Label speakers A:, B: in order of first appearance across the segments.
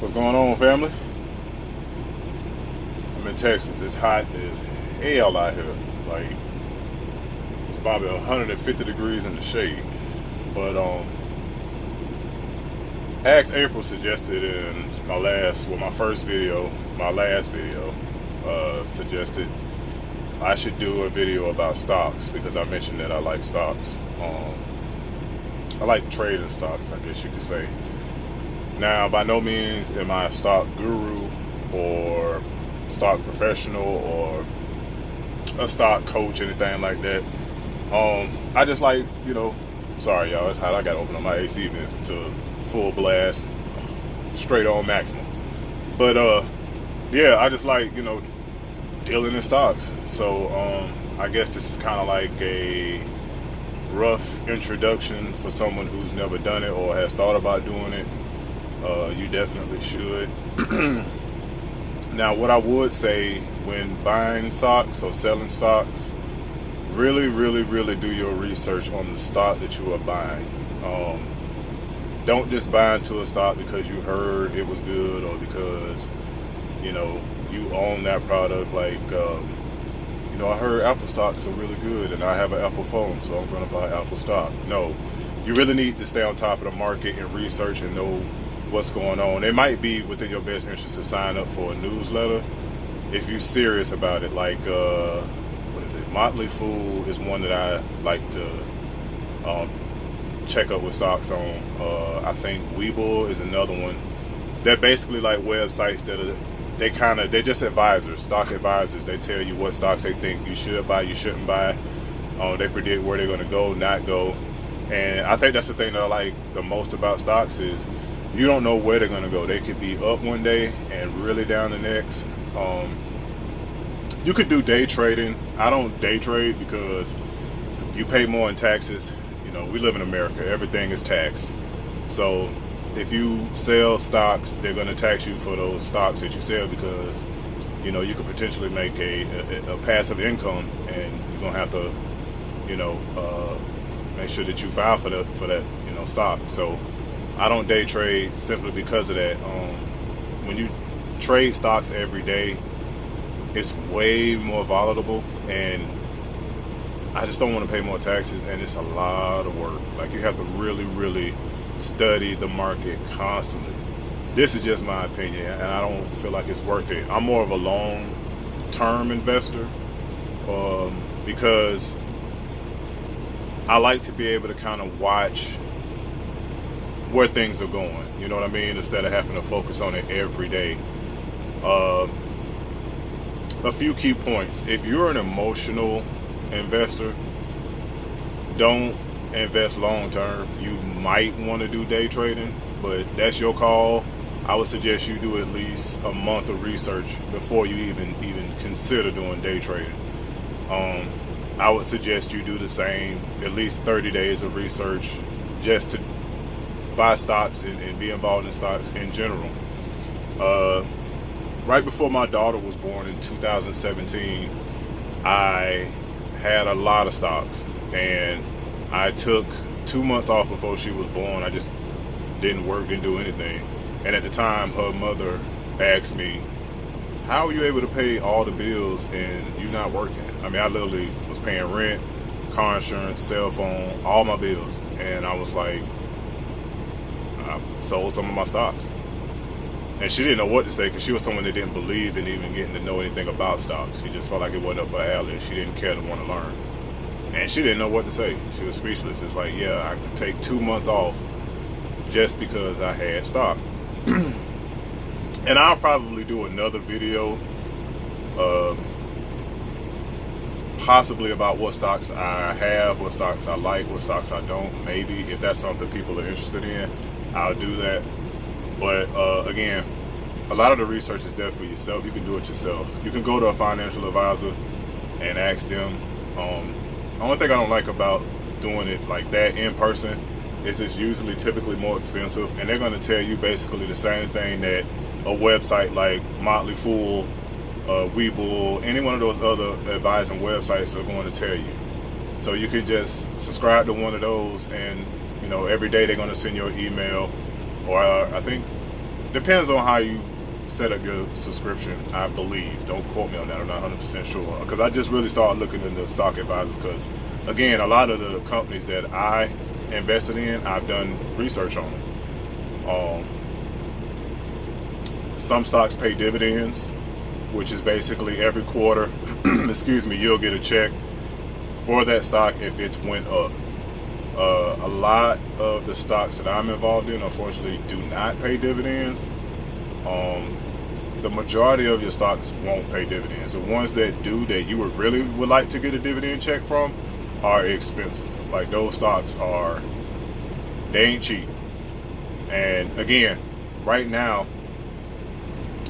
A: What's going on, family? I'm in Texas. It's hot as hell out here. Like, it's probably 150 degrees in the shade. But Ask April suggested in my last video, suggested I should do a video about stocks because I mentioned that I like stocks. I like trading stocks, I guess you could say. Now, by no means am I a stock guru or stock professional or a stock coach, anything like that. I just like, sorry y'all, it's hot. I gotta open up my AC vents to full blast, straight on maximum. But yeah, I just like, dealing in stocks. So I guess this is kind of like a rough introduction for someone who's never done it or has thought about doing it. You definitely should. Now, what I would say when buying stocks or selling stocks, really do your research on the stock that you are buying. Don't just buy into a stock because you heard it was good or because you own that product. Like I heard Apple stocks are really good and I have an Apple phone, so I'm going to buy Apple stock. No, you really need to stay on top of the market and research and know what's going on. It might be within your best interest to sign up for a newsletter if you're serious about it. Like what is it, Motley Fool is one that I like to check up with stocks on. I think Webull is another one. They're basically like websites that are they're just advisors, stock advisors. They tell you what stocks they think you should buy, you shouldn't buy. They predict where they're going to go, not go. And I think that's the thing that I like the most about stocks is you don't know where they're going to go. They could be up one day and really down the next. You could do day trading. I don't day trade because you pay more in taxes. We live in America. Everything is taxed. So if you sell stocks, they're going to tax you for those stocks that you sell because, you could potentially make a passive income and you're going to have to, make sure that you file for that, stock. So I don't day trade simply because of that. When you trade stocks every day, it's way more volatile and I just don't want to pay more taxes, and it's a lot of work. Like, you have to really study the market constantly. This is just my opinion, and I don't feel like it's worth it. I'm more of a long-term investor because I like to be able to kind of watch where things are going. You know what I mean? Instead of having to focus on it every day. A few key points. If you're an emotional investor, don't invest long term. You might want to do day trading, but that's your call. I would suggest you do at least a month of research before you even consider doing day trading. I would suggest you do the same, at least 30 days of research just to buy stocks and be involved in stocks in general. Right before my daughter was born in 2017, I had a lot of stocks and I took 2 months off before she was born. I just didn't work, didn't do anything. And at the time, her mother asked me, how are you able to pay all the bills and you're not working? I mean, I literally was paying rent, car insurance, cell phone, all my bills. And I was like, I sold some of my stocks. And she didn't know what to say because she was someone that didn't believe in even getting to know anything about stocks. She just felt like it wasn't up her alley. She didn't care to want to learn. And she didn't know what to say. She was speechless. It's like, yeah, I could take 2 months off just because I had stock. And I'll probably do another video possibly about what stocks I have, what stocks I like, what stocks I don't. Maybe if that's something people are interested in, I'll do that. But again, a lot of the research is there for yourself. You can do it yourself. You can go to a financial advisor and ask them. The only thing I don't like about doing it like that in person is it's usually typically more expensive, and they're going to tell you basically the same thing that a website like Motley Fool, Webull, any one of those other advising websites are going to tell you. So you could just subscribe to one of those, and every day they're going to send you an email, or I think depends on how you set up your subscription, I believe. Don't quote me on that. I'm not 100% sure, because I just really started looking into stock advisors, because again, a lot of the companies that I invested in, I've done research on them. Some stocks pay dividends, which is basically every quarter excuse me, you'll get a check for that stock if it's went up. A lot of the stocks that I'm involved in, unfortunately, do not pay dividends. The majority of your stocks won't pay dividends. The ones that do, that you would like to get a dividend check from, are expensive. Like, those stocks they ain't cheap. And again, right now,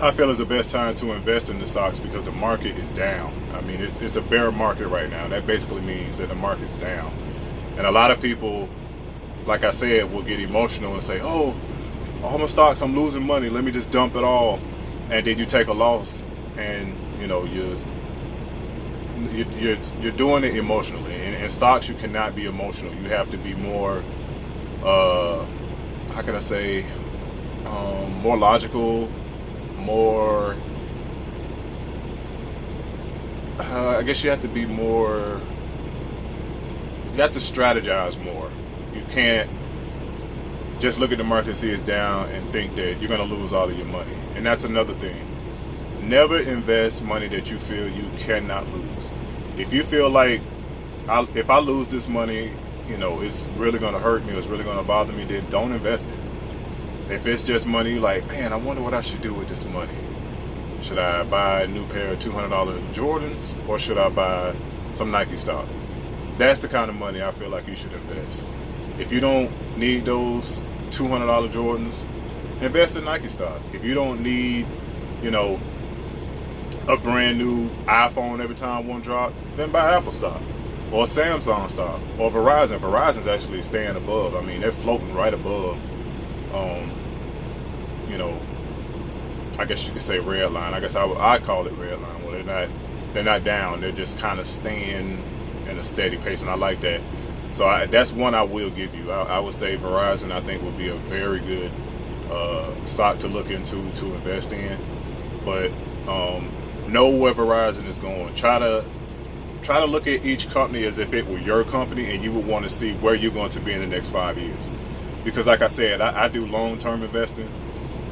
A: I feel it's the best time to invest in the stocks because the market is down. I mean, it's a bear market right now. That basically means that the market's down. And a lot of people, like I said, will get emotional and say, oh, all my stocks, I'm losing money, let me just dump it all. And then you take a loss, and you know, you're doing it emotionally. And in stocks, you cannot be emotional. You have to be more, how can I say, more logical, more, I guess you have to be more, you have to strategize more. You can't just look at the market and see it's down and think that you're going to lose all of your money. And that's another thing. Never invest money that you feel you cannot lose. If you feel like, if I lose this money, you know, it's really going to hurt me, or it's really going to bother me, then don't invest it. If it's just money, like, man, I wonder what I should do with this money. Should I buy a new pair of $200 Jordans, or should I buy some Nike stock? That's the kind of money I feel like you should invest. If you don't need those $200 Jordans, invest in Nike stock. If you don't need, you know, a brand new iPhone every time one drop, then buy Apple stock, or Samsung stock, or Verizon. Verizon's actually staying above. I mean, they're floating right above, you know, I guess you could say red line. I guess I call it red line. Well, they're not down. They're just kind of staying in a steady pace, and I like that. So that's one I will give you. I would say Verizon, I think, would be a very good stock to look into, to invest in. But know where Verizon is going. Try to look at each company as if it were your company, and you would want to see where you're going to be in the next 5 years. Because like I said, I do long-term investing.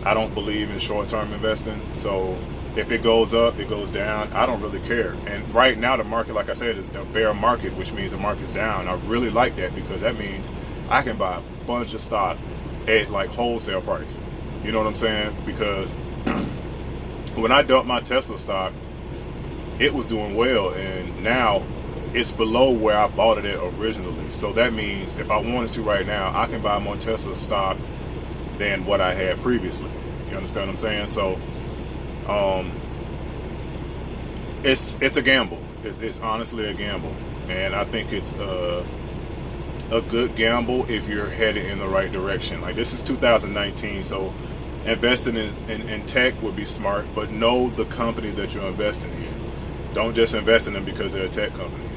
A: I don't believe in short-term investing. So if it goes up, it goes down, I don't really care. And right now the market, like I said, is a bear market, which means the market's down. I really like that, because that means I can buy a bunch of stock at like wholesale price. You know what I'm saying? Because when I dumped my Tesla stock, it was doing well, and now it's below where I bought it at originally. So that means if I wanted to right now, I can buy more Tesla stock than what I had previously. You understand what I'm saying? So it's a gamble. It's honestly a gamble, and I think it's a good gamble if you're headed in the right direction. Like, this is 2019, so investing in tech would be smart, but know the company that you're investing in. Don't just invest in them because they're a tech company.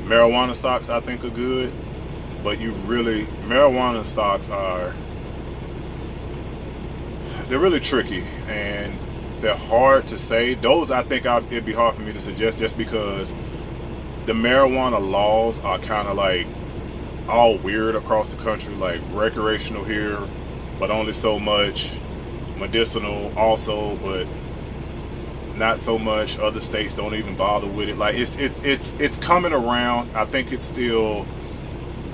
A: Marijuana stocks, I think, are good, but marijuana stocks they're really tricky, and they're hard to say. Those, I think, it'd be hard for me to suggest, just because the marijuana laws are kind of like all weird across the country, like recreational here, but only so much, medicinal also, but not so much. Other states don't even bother with it. Like, it's coming around. I think it's still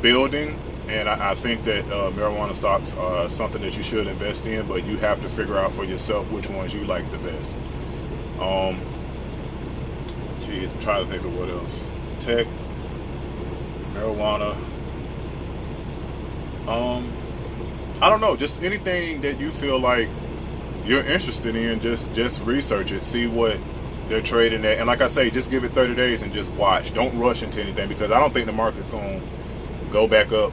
A: building, and I think that marijuana stocks are something that you should invest in, but you have to figure out for yourself which ones you like the best. Geez, I'm trying to think of what else. Tech, marijuana. I don't know, just anything that you feel like you're interested in, just research it, see what they're trading at, and like I say, just give it 30 days and just watch. Don't rush into anything, because I don't think the market's going to go back up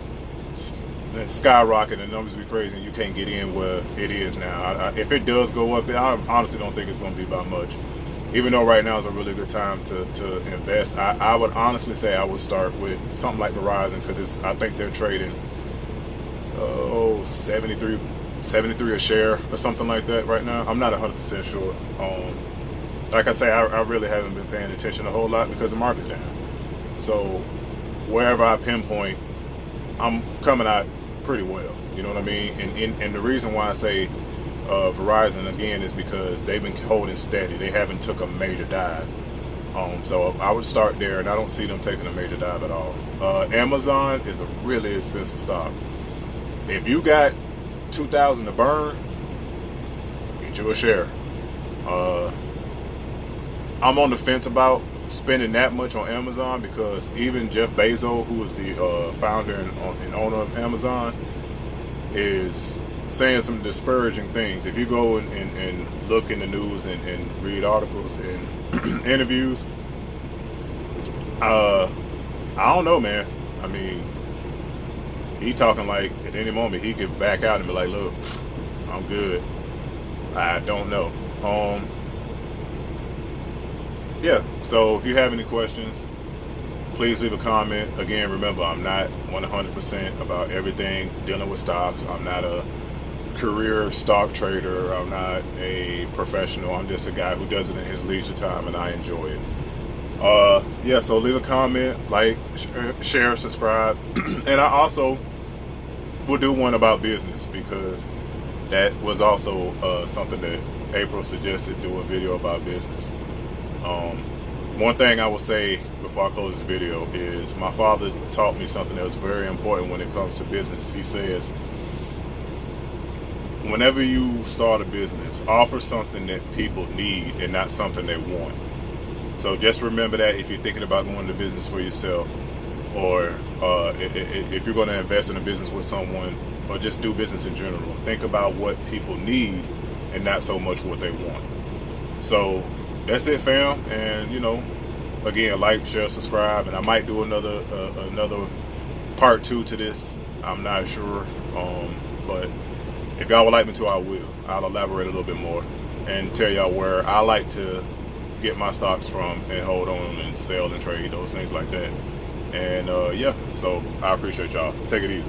A: and skyrocket and the numbers be crazy and you can't get in where it is now. If it does go up, I honestly don't think it's going to be by much. Even though right now is a really good time to invest, I would honestly say I would start with something like Verizon, because I think they're trading 73 $73 a share or something like that right now. I'm not 100% sure. Like I say, I really haven't been paying attention a whole lot because the market's down. So wherever I pinpoint, I'm coming out pretty well. You know what I mean? And the reason why I say Verizon again is because they've been holding steady. They haven't took a major dive. So I would start there, and I don't see them taking a major dive at all. Amazon is a really expensive stock. If you got $2,000 to burn, get you a share. I'm on the fence about spending that much on Amazon because even Jeff Bezos, who is the founder and owner of Amazon, is saying some disparaging things. If you go and look in the news and read articles and interviews, I don't know, man. I mean, he talking like at any moment he could back out and be like, look, I'm good. I don't know. Yeah, so if you have any questions, please leave a comment. Again, remember, I'm not 100% about everything dealing with stocks. I'm not a career stock trader. I'm not a professional. I'm just a guy who does it in his leisure time, and I enjoy it. Yeah, so leave a comment, like, share, subscribe. And I also will do one about business because that was also something that April suggested, do a video about business. One thing I will say before I close this video is my father taught me something that was very important when it comes to business. He says, whenever you start a business, offer something that people need and not something they want. So just remember that if you're thinking about going into business for yourself, or if you're going to invest in a business with someone, or just do business in general, think about what people need and not so much what they want. So that's it, fam. And you know, again, like, share, subscribe, and I might do another part 2 to this. I'm not sure, but if y'all would like me to, I will. I'll elaborate a little bit more and tell y'all where I like to get my stocks from and hold on and sell and trade, those things like that. And yeah, so I appreciate y'all. Take it easy.